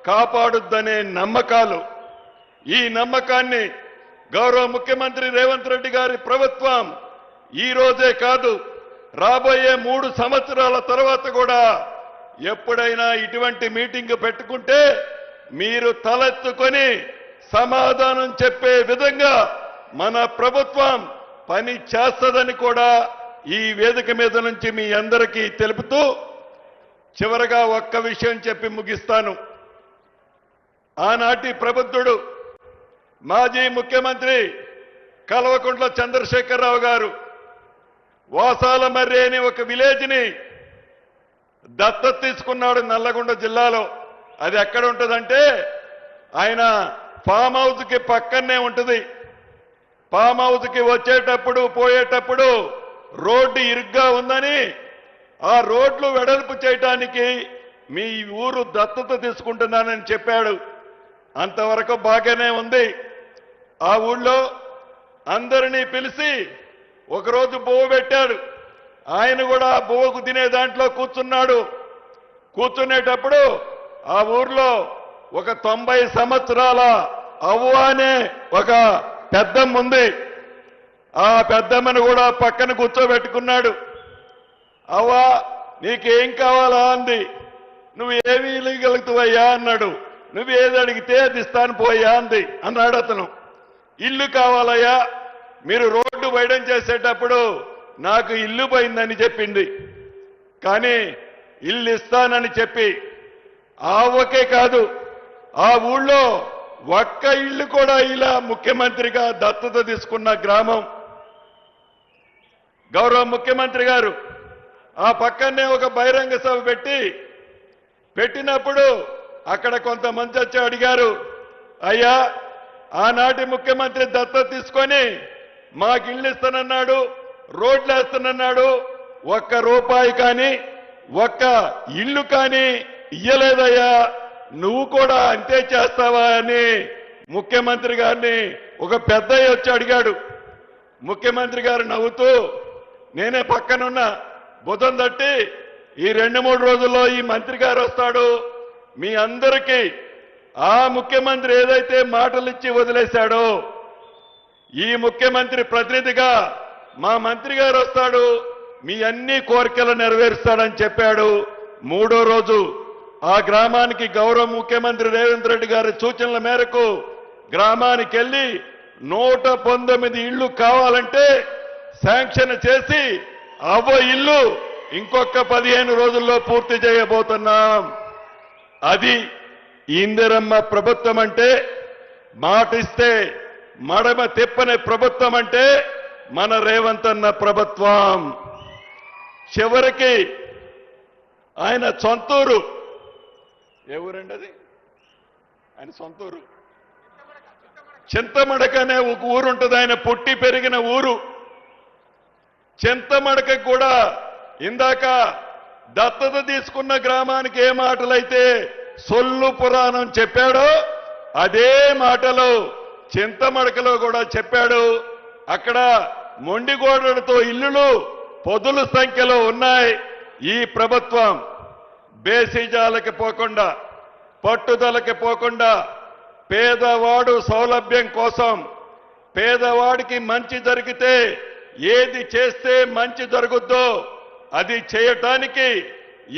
కాపాడుద్దనే నమ్మకాలు. ఈ నమ్మకాన్ని గౌరవ ముఖ్యమంత్రి రేవంత్ రెడ్డి గారి ప్రభుత్వం ఈ రోజే కాదు, రాబోయే 3 సంవత్సరాల తర్వాత కూడా ఎప్పుడైనా ఇటువంటి మీటింగ్ పెట్టుకుంటే మీరు తలెత్తుకొని సమాధానం చెప్పే విధంగా మన ప్రభుత్వం పని చేస్తదని కూడా ఈ వేదిక మీద నుంచి మీ అందరికీ తెలుపుతూ చివరగా ఒక్క విషయం చెప్పి ముగిస్తాను. ఆనాటి ప్రబుద్ధుడు మాజీ ముఖ్యమంత్రి కల్వకుంట్ల చంద్రశేఖరరావు గారు వాసాలమర్రి అని ఒక విలేజ్ని దత్తత తీసుకున్నాడు నల్లగొండ జిల్లాలో. అది ఎక్కడ ఉంటుందంటే ఆయన ఫామ్ హౌస్కి పక్కనే ఉంటుంది. ఫామ్ హౌస్కి వచ్చేటప్పుడు పోయేటప్పుడు రోడ్డు ఇరుగ్గా ఉందని ఆ రోడ్లు వెడల్పు చేయడానికి మీ ఊరు దత్తత తీసుకుంటున్నానని చెప్పాడు. అంతవరకు బాగానే ఉంది. ఆ ఊళ్ళో అందరినీ పిలిచి ఒకరోజు బువ్వ పెట్టాడు. ఆయన కూడా బువ్వకు తినే దాంట్లో కూర్చున్నాడు. కూర్చునేటప్పుడు ఆ ఊర్లో ఒక 90 సంవత్సరాల అవ్వ అనే ఒక పెద్దమ్మ ఉంది. ఆ పెద్దమ్మను కూడా పక్కన కూర్చోబెట్టుకున్నాడు. అవ్వ నీకేం కావాలా అంది. నువ్వు ఏమి ఇవ్వగలుగుతావయ్యా అన్నాడు. నువ్వు ఏది అడిగితే అది ఇస్తాను పోయా అంది. అన్నాడు అతను. ఇల్లు కావాలయ్యా, మీరు రోడ్డు వైడం చేసేటప్పుడు నాకు ఇల్లు పోయిందని చెప్పింది. కానీ ఇల్లు ఇస్తానని చెప్పి ఆవకే కాదు, ఆ ఊళ్ళో ఒక్క ఇల్లు కూడా ఇలా ముఖ్యమంత్రిగా దత్తత తీసుకున్న గ్రామం. గౌరవ ముఖ్యమంత్రి గారు ఆ పక్కనే ఒక బహిరంగ సభ పెట్టినప్పుడు అక్కడ కొంతమంది వచ్చి అడిగారు, అయ్యా ఆనాటి ముఖ్యమంత్రి దత్తత తీసుకొని మాకు ఇల్లు ఇస్తానన్నాడు, రోడ్లు వేస్తానన్నాడు, ఒక్క రూపాయి కానీ ఒక్క ఇల్లు కానీ ఇయ్యలేదయ్యా, నువ్వు కూడా అంతే చేస్తావా అని ముఖ్యమంత్రి గారిని ఒక పెద్దయ్య వచ్చి అడిగాడు. ముఖ్యమంత్రి గారు నవ్వుతూ నేనే పక్కనున్న బుధం తట్టి ఈ 2-3 రోజుల్లో ఈ మంత్రి గారు వస్తాడు, మీ అందరికీ ఆ ముఖ్యమంత్రి ఏదైతే మాటలు ఇచ్చి వదిలేశాడో ఈ ముఖ్యమంత్రి ప్రతినిధిగా మా మంత్రి గారు వస్తాడు, మీ అన్ని కోరికలు నెరవేరుస్తాడని చెప్పాడు. 3వ రోజు ఆ గ్రామానికి గౌరవ ముఖ్యమంత్రి రేవంత్ రెడ్డి గారి సూచనల మేరకు గ్రామానికి వెళ్ళి 119 ఇళ్లు కావాలంటే శాంక్షన్ చేసి అవ్వ ఇల్లు ఇంకొక 15 రోజుల్లో పూర్తి చేయబోతున్నాం. అది ఇందిరమ్మ ప్రభుత్వం అంటే, మాటిస్తే మడమ తిప్పని ప్రభుత్వం అంటే మన రేవంత్ అన్న ప్రభుత్వం. చివరికి ఆయన సొంతూరు ఏ ఊరండి అది? ఆయన సొంతూరు చింతమడక అనే ఒక ఊరు ఉంటుంది. ఆయన పుట్టి పెరిగిన ఊరు చింతమడక కూడా ఇందాక దత్తత తీసుకున్న గ్రామానికి ఏ మాటలైతే సొల్లు పురాణం చెప్పాడో అదే మాటలు చింతమడకలో కూడా చెప్పాడు. అక్కడ మొండిగోడలతో ఇల్లులు పొదుల సంఖ్యలో ఉన్నాయి. ఈ ప్రభుత్వం బేసిజాలకి పోకుండా, పట్టుదలకి పోకుండా, పేదవాడు సౌలభ్యం కోసం, పేదవాడికి మంచి జరిగితే ఏది చేస్తే మంచి జరుగుద్దో అది చేయటానికి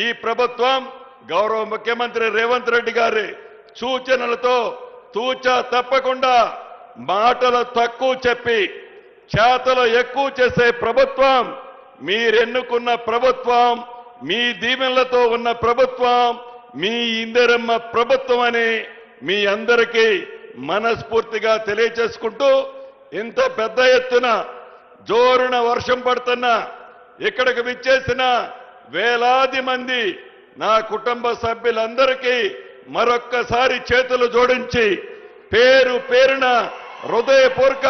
ఈ ప్రభుత్వం గౌరవ ముఖ్యమంత్రి రేవంత్ రెడ్డి గారి సూచనలతో తూచా తప్పకుండా మాటలు తక్కువ చెప్పి చేతలు ఎక్కువ చేసే ప్రభుత్వం, మీరెన్నుకున్న ప్రభుత్వం, మీ దీవెనలతో ఉన్న ప్రభుత్వం, మీ ఇందిరమ్మ ప్రభుత్వం అని మీ అందరికీ మనస్ఫూర్తిగా తెలియచేసుకుంటూ, ఇంత పెద్ద ఎత్తున జోరున వర్షం పడుతున్నా ఇక్కడికి విచ్చేసిన వేలాది మంది నా కుటుంబ సభ్యులందరికీ మరొక్కసారి చేతులు జోడించి పేరు పేరున హృదయపూర్వక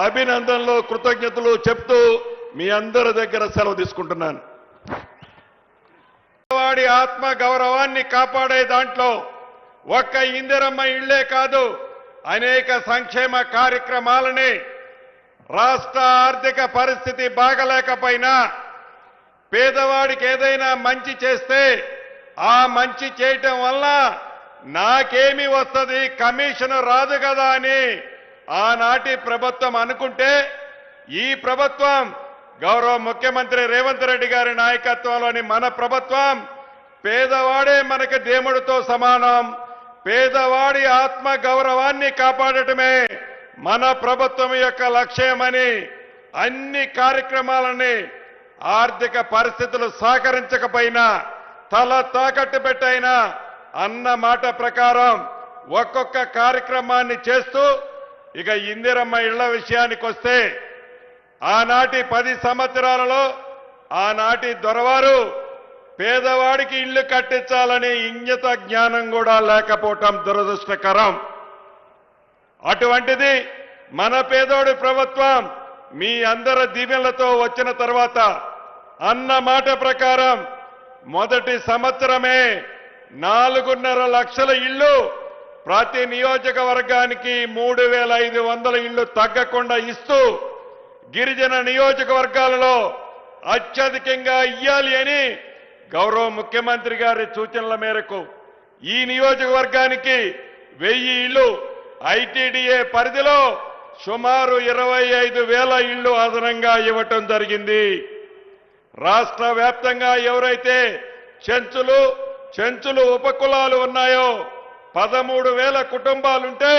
అభినందనలు, కృతజ్ఞతలు చెప్తూ మీ అందరి దగ్గర సెలవు తీసుకుంటున్నాను. వాడి ఆత్మ గౌరవాన్ని కాపాడే దాంట్లో ఒక్క ఇందిరమ్మ ఇళ్లే కాదు, అనేక సంక్షేమ కార్యక్రమాలని రాష్ట్ర ఆర్థిక పరిస్థితి బాగలేకపోయినా పేదవాడికి ఏదైనా మంచి చేస్తే ఆ మంచి చేయటం వల్ల నాకేమి వస్తుంది, కమిషన్ రాదు కదా అని ఆనాటి ప్రభుత్వం అనుకుంటే, ఈ ప్రభుత్వం గౌరవ ముఖ్యమంత్రి రేవంత్ రెడ్డి గారి నాయకత్వంలోని మన ప్రభుత్వం పేదవాడే మనకి దేవుడితో సమానం, పేదవాడి ఆత్మ గౌరవాన్ని కాపాడటమే మన ప్రభుత్వం యొక్క లక్ష్యమని అన్ని కార్యక్రమాలని ఆర్థిక పరిస్థితులు సహకరించకపోయినా తల తాకట్టు పెట్టైనా అన్న మాట ప్రకారం ఒక్కొక్క కార్యక్రమాన్ని చేస్తూ, ఇక ఇందిరమ్మ ఇళ్ల విషయానికి వస్తే ఆనాటి 10 సంవత్సరాలలో ఆనాటి దొరవారు పేదవాడికి ఇల్లు కట్టించాలనే ఇంగిత జ్ఞానం కూడా లేకపోవటం దురదృష్టకరం. అటువంటిది మన పేదోడి ప్రభుత్వం మీ అందరి దీవెనలతో వచ్చిన తర్వాత అన్న మాట ప్రకారం మొదటి సంవత్సరమే 4.5 లక్షల ఇళ్లు ప్రతి నియోజకవర్గానికి 3,500 ఇళ్లు తగ్గకుండా ఇస్తూ గిరిజన నియోజకవర్గాలలో అత్యధికంగా ఇయ్యాలి అని గౌరవ ముఖ్యమంత్రి గారి సూచనల మేరకు ఈ నియోజకవర్గానికి 1000 ఇళ్లు, ఐటీడీఏ పరిధిలో సుమారు 25,000 ఇళ్లు అదనంగా ఇవ్వటం జరిగింది. రాష్ట్ర వ్యాప్తంగా ఎవరైతే చెంచులు ఉపకులాలు ఉన్నాయో 13,000 కుటుంబాలుంటే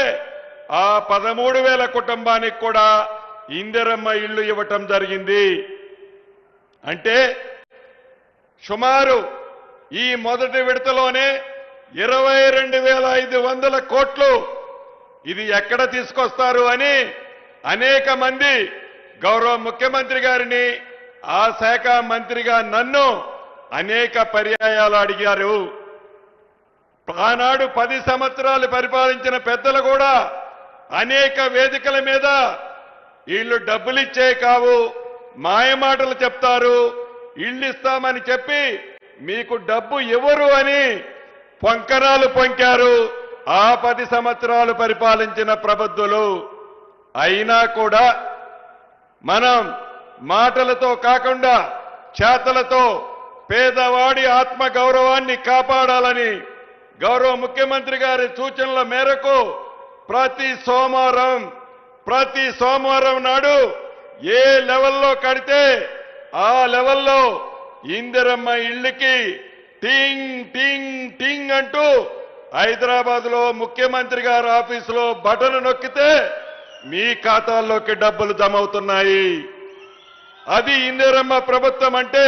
ఆ 13,000 కుటుంబానికి కూడా ఇందిరమ్మ ఇళ్లు ఇవ్వటం జరిగింది. అంటే సుమారు ఈ మొదటి విడతలోనే 22,500 కోట్లు ఇది ఎక్కడ తీసుకొస్తారు అని అనేక మంది గౌరవ ముఖ్యమంత్రి గారిని, ఆ శాఖ మంత్రిగా నన్ను అనేక పర్యాయాలు అడిగారు. ఆనాడు 10 సంవత్సరాలు పరిపాలించిన పెద్దలు కూడా అనేక వేదికల మీద వీళ్ళు డబ్బులిచ్చే కావు, మాయమాటలు చెప్తారు, ఇళ్ళు ఇస్తామని చెప్పి మీకు డబ్బు ఇవ్వరు అని పొంకరాలు పొంకారు ఆ 10 సంవత్సరాలు పరిపాలించిన ప్రబుద్ధులు. అయినా కూడా మనం మాటలతో కాకుండా చేతలతో పేదవాడి ఆత్మ గౌరవాన్ని కాపాడాలని గౌరవ ముఖ్యమంత్రి గారి సూచనల మేరకు ప్రతి సోమవారం నాడు ఏ లెవెల్లో కడితే ఆ లెవెల్లో ఇందిరమ్మ ఇళ్ళకి టింగ్ టింగ్ టింగ్ అంటూ హైదరాబాద్ లో ముఖ్యమంత్రి గారి ఆఫీసులో బటన్ నొక్కితే మీ ఖాతాల్లోకి డబ్బులు జమ అవుతున్నాయి. అది ఇందిరమ్మ ప్రభుత్వం అంటే.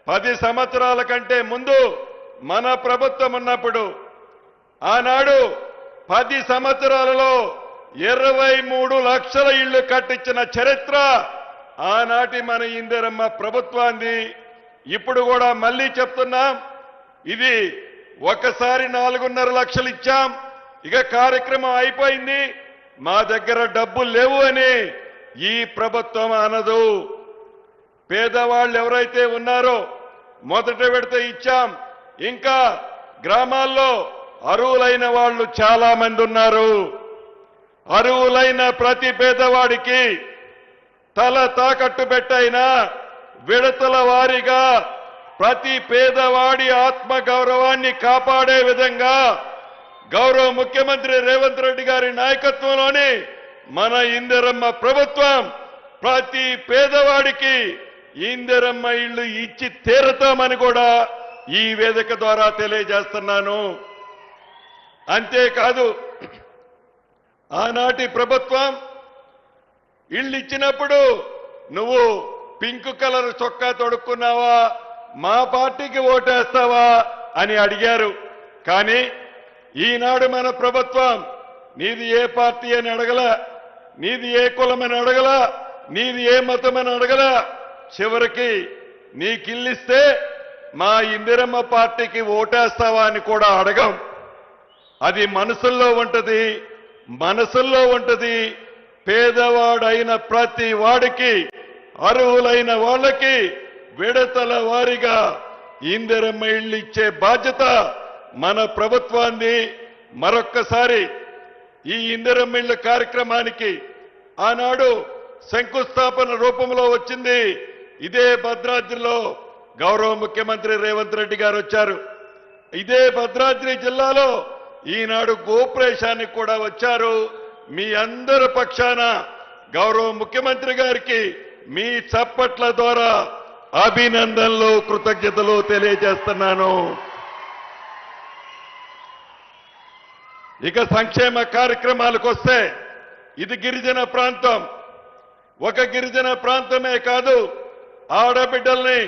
10 సంవత్సరాల కంటే ముందు మన ప్రభుత్వం ఉన్నప్పుడు ఆనాడు 10 సంవత్సరాలలో 23 లక్షల ఇళ్లు కట్టించిన చరిత్ర ఆనాటి మన ఇందిరమ్మ ప్రభుత్వాన్ని. ఇప్పుడు కూడా మళ్ళీ చెప్తున్నాం, ఇది ఒకసారి 4.5 లక్షలు ఇచ్చాం, ఇక కార్యక్రమం అయిపోయింది, మా దగ్గర డబ్బులు లేవు అని ఈ ప్రభుత్వం అనదు. పేదవాళ్ళు ఎవరైతే ఉన్నారో మొదట విడత ఇచ్చాం, ఇంకా గ్రామాల్లో అర్హులైన వాళ్ళు చాలా మంది ఉన్నారు. అర్హులైన ప్రతి పేదవాడికి తల తాకట్టు పెట్టైనా విడతల వారీగా ప్రతి పేదవాడి ఆత్మ గౌరవాన్ని కాపాడే విధంగా గౌరవ ముఖ్యమంత్రి రేవంత్ రెడ్డి గారి నాయకత్వంలోని మన ఇందిరమ్మ ప్రభుత్వం ప్రతి పేదవాడికి ఇందిరమ్మ ఇళ్లు ఇచ్చి తీరతామని కూడా ఈ వేదిక ద్వారా తెలియజేస్తున్నాను. అంతేకాదు, ఆనాటి ప్రభుత్వం ఇళ్ళు ఇచ్చినప్పుడు నువ్వు పింక్ కలర్ చొక్కా తొడుక్కున్నావా, మా పార్టీకి ఓటేస్తావా అని అడిగారు. కానీ ఈనాడు మన ప్రభుత్వం నీది ఏ పార్టీ అని అడగల, నీది ఏ కులమని అడగల, నీది ఏ మతమని అడగల. చివరికి నీకిల్లిస్తే మా ఇందిరమ్మ పార్టీకి ఓటేస్తావా అని కూడా అడగం. అది మనసుల్లో ఉంటది. పేదవాడైన ప్రతి వాడికి, అర్హులైన వాళ్ళకి విడతల వారీగా ఇందిరమ్మ ఇళ్ళు ఇచ్చే బాధ్యత మన ప్రభుత్వాన్ని. మరొక్కసారి ఈ ఇందిరమ్మ ఇళ్ళ కార్యక్రమానికి ఆనాడు శంకుస్థాపన రూపంలో వచ్చింది. ఇదే భద్రాద్రిలో గౌరవ ముఖ్యమంత్రి రేవంత్ రెడ్డి గారు వచ్చారు. ఇదే భద్రాద్రి జిల్లాలో ఈనాడు గోప్రేషానికి కూడా వచ్చారు. మీ అందరి పక్షాన గౌరవ ముఖ్యమంత్రి గారికి మీ చప్పట్ల ద్వారా అభినందనలు, కృతజ్ఞతలు తెలియజేస్తున్నాను. ఇక సంక్షేమ కార్యక్రమాలకు వస్తే ఇది గిరిజన ప్రాంతం. ఒక గిరిజన ప్రాంతమే కాదు, ఆడబిడ్డల్ని